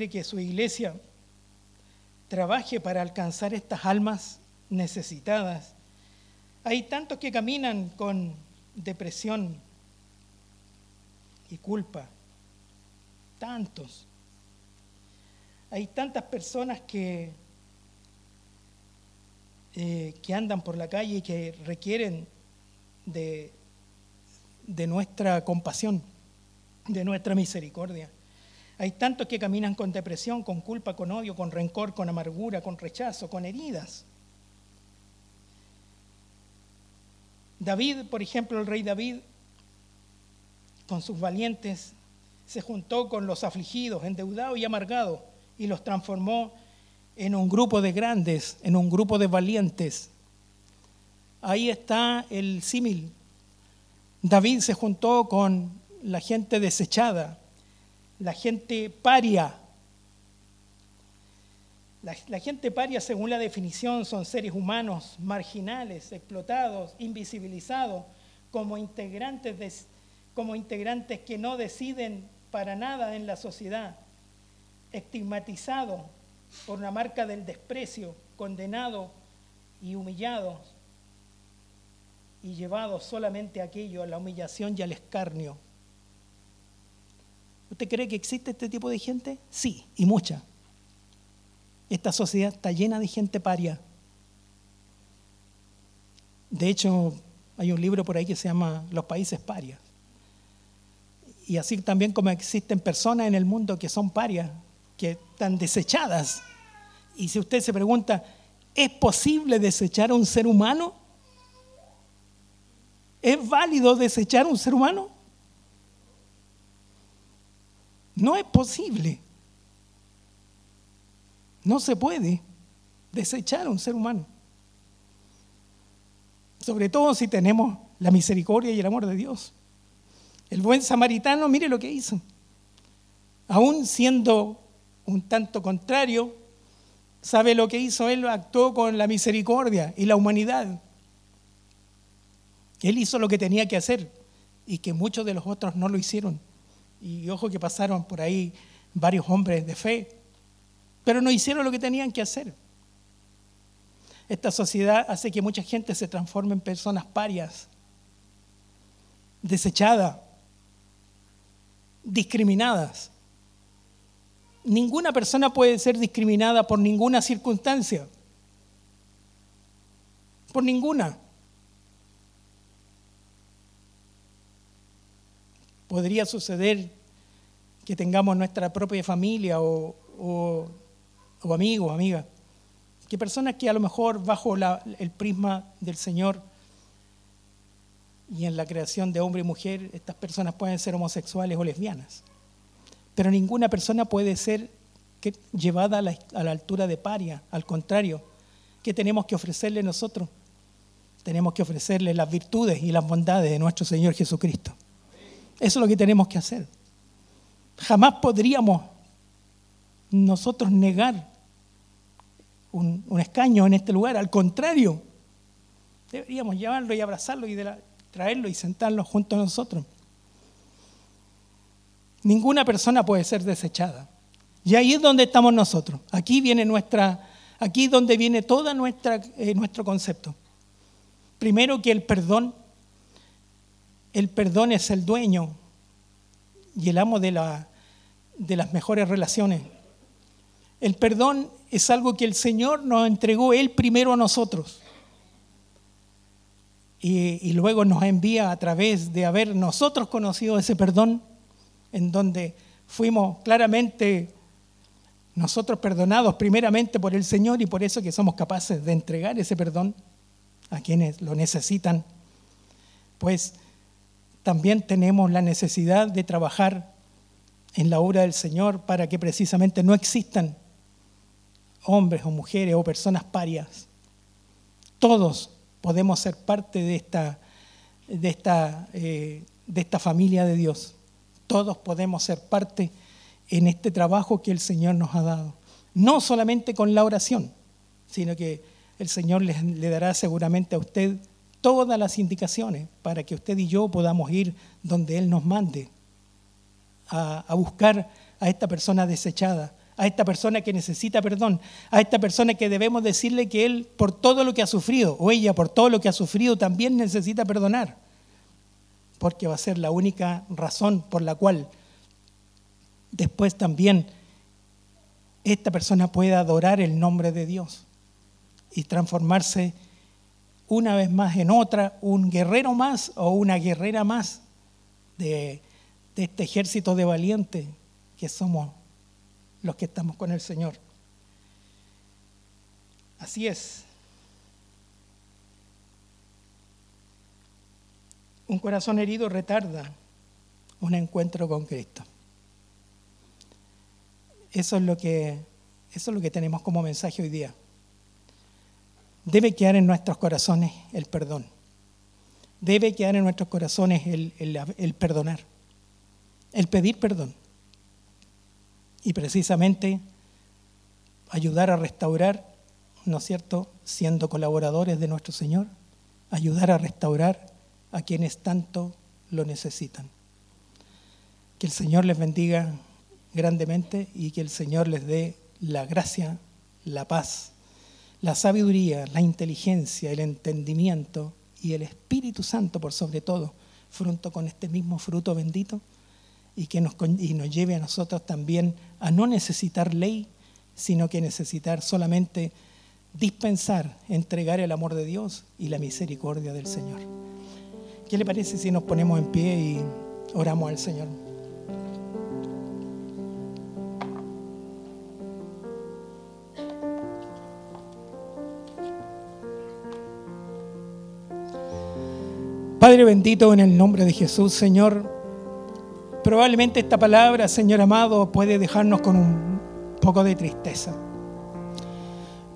que su iglesia trabaje para alcanzar estas almas necesitadas. Hay tantos que caminan con depresión y culpa. Tantos. Hay tantas personas que andan por la calle y que requieren de nuestra compasión, de nuestra misericordia. Hay tantos que caminan con depresión, con culpa, con odio, con rencor, con amargura, con rechazo, con heridas. David, por ejemplo, el rey David, con sus valientes, se juntó con los afligidos, endeudados y amargados, y los transformó en un grupo de grandes, en un grupo de valientes. Ahí está el símil David se juntó con la gente desechada, la gente paria. La gente paria, según la definición, son seres humanos marginales, explotados, invisibilizados, como integrantes que no deciden para nada en la sociedad, estigmatizados por una marca del desprecio, condenados y humillados, y llevados solamente a aquello, a la humillación y al escarnio. ¿Usted cree que existe este tipo de gente? Sí, y mucha. Esta sociedad está llena de gente paria. De hecho, hay un libro por ahí que se llama Los países parias. Y así también como existen personas en el mundo que son parias, que están desechadas. Y si usted se pregunta, ¿es posible desechar a un ser humano? ¿Es válido desechar a un ser humano? No es posible. No se puede desechar a un ser humano. Sobre todo si tenemos la misericordia y el amor de Dios. El buen samaritano, mire lo que hizo. Aún siendo un tanto contrario, ¿sabe lo que hizo? Él actuó con la misericordia y la humanidad. Él hizo lo que tenía que hacer y que muchos de los otros no lo hicieron. Y ojo que pasaron por ahí varios hombres de fe, pero no hicieron lo que tenían que hacer. Esta sociedad hace que mucha gente se transforme en personas parias, desechadas, discriminadas. Ninguna persona puede ser discriminada por ninguna circunstancia. Por ninguna. Podría suceder que tengamos nuestra propia familia o amigos, amigas, que personas que a lo mejor bajo el prisma del Señor y en la creación de hombre y mujer, estas personas pueden ser homosexuales o lesbianas. Pero ninguna persona puede ser llevada a la altura de paria. Al contrario, ¿qué tenemos que ofrecerle nosotros? Tenemos que ofrecerle las virtudes y las bondades de nuestro Señor Jesucristo. Eso es lo que tenemos que hacer. Jamás podríamos nosotros negar un escaño en este lugar. Al contrario, deberíamos llevarlo y abrazarlo y traerlo y sentarlo junto a nosotros. Ninguna persona puede ser desechada. Y ahí es donde estamos nosotros. Aquí es donde viene todo nuestro concepto. Primero que el perdón es el dueño y el amo de las mejores relaciones. El perdón es algo que el Señor nos entregó Él primero a nosotros. Y luego nos envía a través de haber nosotros conocido ese perdón, en donde fuimos claramente nosotros perdonados primeramente por el Señor y por eso que somos capaces de entregar ese perdón a quienes lo necesitan. Pues también tenemos la necesidad de trabajar en la obra del Señor para que precisamente no existan hombres o mujeres o personas parias. Todos podemos ser parte de esta familia de Dios. Todos podemos ser parte en este trabajo que el Señor nos ha dado. No solamente con la oración, sino que el Señor le dará seguramente a usted todas las indicaciones para que usted y yo podamos ir donde Él nos mande a buscar a esta persona desechada, a esta persona que necesita perdón, a esta persona que debemos decirle que él por todo lo que ha sufrido, o ella por todo lo que ha sufrido, también necesita perdonar, porque va a ser la única razón por la cual después también esta persona pueda adorar el nombre de Dios y transformarse una vez más en un guerrero más o una guerrera más de este ejército de valientes que somos los que estamos con el Señor. Así es. Un corazón herido retarda un encuentro con Cristo. Eso es lo que tenemos como mensaje hoy día. Debe quedar en nuestros corazones el perdón. debe quedar en nuestros corazones el perdonar, el pedir perdón. Y precisamente ayudar a restaurar, ¿no es cierto?, siendo colaboradores de nuestro Señor, ayudar a restaurar a quienes tanto lo necesitan. Que el Señor les bendiga grandemente y que el Señor les dé la gracia, la paz, la sabiduría, la inteligencia, el entendimiento y el Espíritu Santo por sobre todo, fruto con este mismo fruto bendito, y que nos lleve a nosotros también a no necesitar ley, sino que necesitar solamente dispensar, entregar el amor de Dios y la misericordia del Señor. ¿Qué le parece si nos ponemos en pie y oramos al Señor? Padre bendito, en el nombre de Jesús, Señor, probablemente esta palabra, Señor amado, puede dejarnos con un poco de tristeza.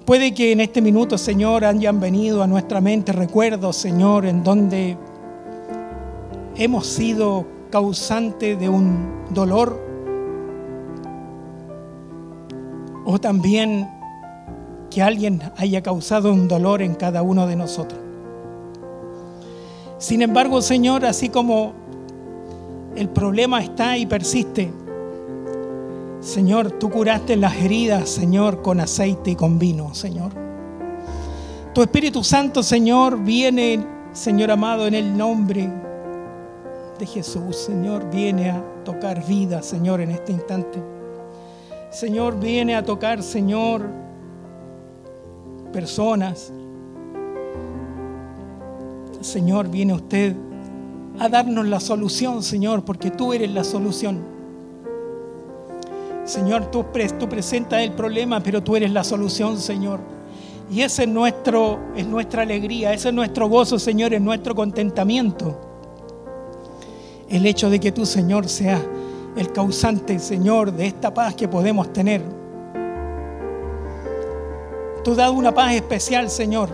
Puede que en este minuto, Señor, hayan venido a nuestra mente recuerdos, Señor, en donde hemos sido causante de un dolor, o también que alguien haya causado un dolor en cada uno de nosotros. Sin embargo, Señor, así como el problema está y persiste, Señor, tú curaste las heridas, Señor, con aceite y con vino, Señor. Tu Espíritu Santo, Señor, viene, Señor amado, en el nombre de Jesús, Señor, viene a tocar vida, Señor, en este instante. Señor, viene a tocar, Señor, personas. Señor, viene usted a darnos la solución, Señor, porque tú eres la solución. Señor, tú presentas el problema, pero tú eres la solución, Señor. Y ese es nuestra alegría, ese es nuestro gozo, Señor, es nuestro contentamiento. El hecho de que tú, Señor, seas el causante, Señor, de esta paz que podemos tener. Tú das una paz especial, Señor,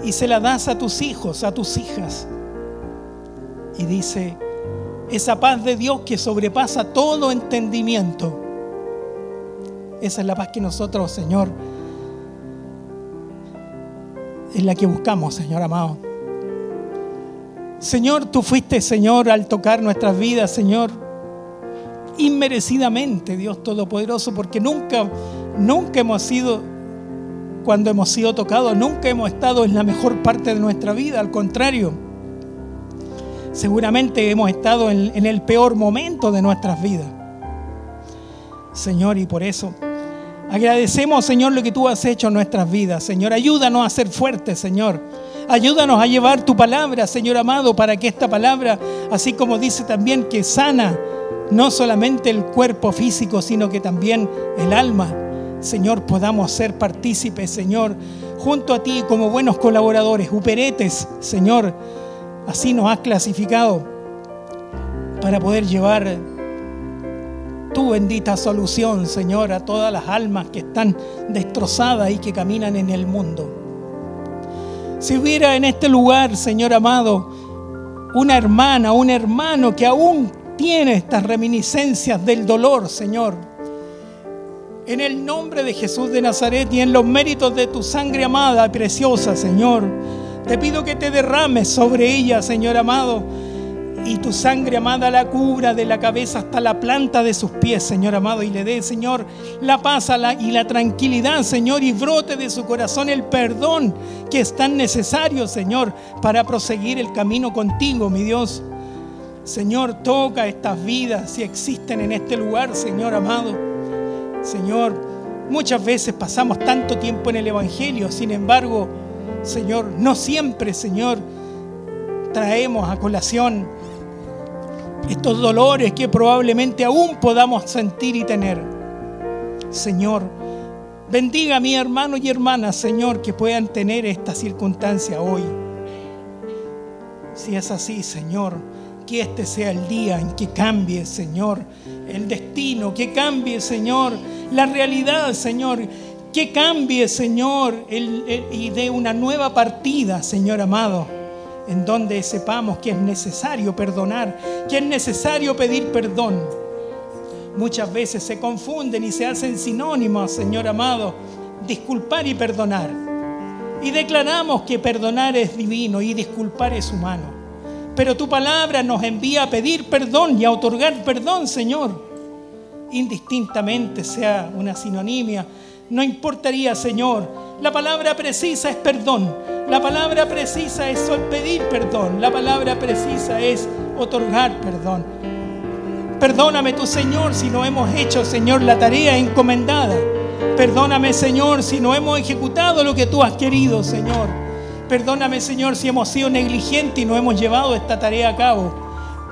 y se la das a tus hijos, a tus hijas. Y dice, esa paz de Dios que sobrepasa todo entendimiento. Esa es la paz que nosotros, Señor, es la que buscamos, Señor amado. Señor, tú fuiste, Señor, al tocar nuestras vidas, Señor, inmerecidamente, Dios Todopoderoso, porque nunca hemos sido, cuando hemos sido tocados, nunca hemos estado en la mejor parte de nuestra vida, al contrario. Seguramente hemos estado en el peor momento de nuestras vidas. Señor, y por eso agradecemos, Señor, lo que tú has hecho en nuestras vidas. Señor, ayúdanos a ser fuertes, Señor. Ayúdanos a llevar tu palabra, Señor amado, para que esta palabra, así como dice también que sana no solamente el cuerpo físico, sino que también el alma, Señor, podamos ser partícipes, Señor, junto a ti como buenos colaboradores, uperetes, Señor. Así nos has clasificado para poder llevar tu bendita solución, Señor, a todas las almas que están destrozadas y que caminan en el mundo. Si hubiera en este lugar, Señor amado, una hermana, un hermano que aún tiene estas reminiscencias del dolor, Señor, en el nombre de Jesús de Nazaret y en los méritos de tu sangre amada y preciosa, Señor, te pido que te derrames sobre ella, Señor amado, y tu sangre amada la cubra de la cabeza hasta la planta de sus pies, Señor amado, y le dé, Señor, la paz y la tranquilidad, Señor, y brote de su corazón el perdón que es tan necesario, Señor, para proseguir el camino contigo, mi Dios. Señor, toca estas vidas si existen en este lugar, Señor amado. Señor, muchas veces pasamos tanto tiempo en el Evangelio, sin embargo, Señor, no siempre, Señor, traemos a colación estos dolores que probablemente aún podamos sentir y tener. Señor, bendiga a mi hermano y hermana, Señor, que puedan tener esta circunstancia hoy. Si es así, Señor, que este sea el día en que cambie, Señor, el destino, que cambie, Señor, la realidad, Señor, que cambie, Señor, y dé una nueva partida, Señor amado, en donde sepamos que es necesario perdonar, que es necesario pedir perdón. Muchas veces se confunden y se hacen sinónimos, Señor amado, disculpar y perdonar. Y declaramos que perdonar es divino y disculpar es humano. Pero tu palabra nos envía a pedir perdón y a otorgar perdón, Señor. Indistintamente sea una sinonimia, no importaría, Señor. La palabra precisa es perdón. La palabra precisa es pedir perdón. La palabra precisa es otorgar perdón. Perdóname tú, Señor, si no hemos hecho, Señor, la tarea encomendada. Perdóname, Señor, si no hemos ejecutado lo que tú has querido, Señor. Perdóname, Señor, si hemos sido negligentes y no hemos llevado esta tarea a cabo.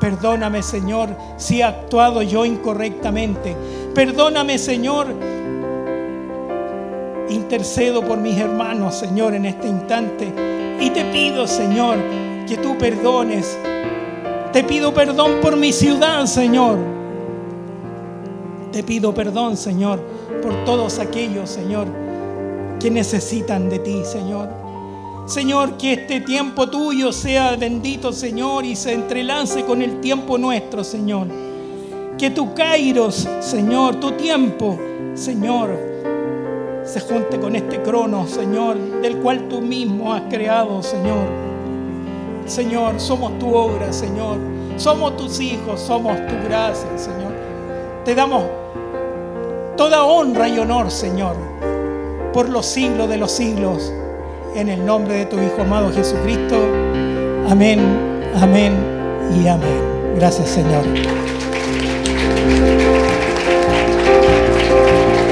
Perdóname, Señor, si he actuado yo incorrectamente. Perdóname, Señor. Intercedo por mis hermanos, Señor, en este instante. Y te pido, Señor, que tú perdones. Te pido perdón por mi ciudad, Señor. Te pido perdón, Señor, por todos aquellos, Señor, que necesitan de ti, Señor. Señor, que este tiempo tuyo sea bendito, Señor, y se entrelace con el tiempo nuestro, Señor. Que tu kairos, Señor, tu tiempo, Señor, se junte con este cronos, Señor, del cual tú mismo has creado, Señor. Señor, somos tu obra, Señor. Somos tus hijos, somos tu gracia, Señor. Te damos toda honra y honor, Señor, por los siglos de los siglos. En el nombre de tu Hijo amado Jesucristo. Amén, amén y amén. Gracias, Señor.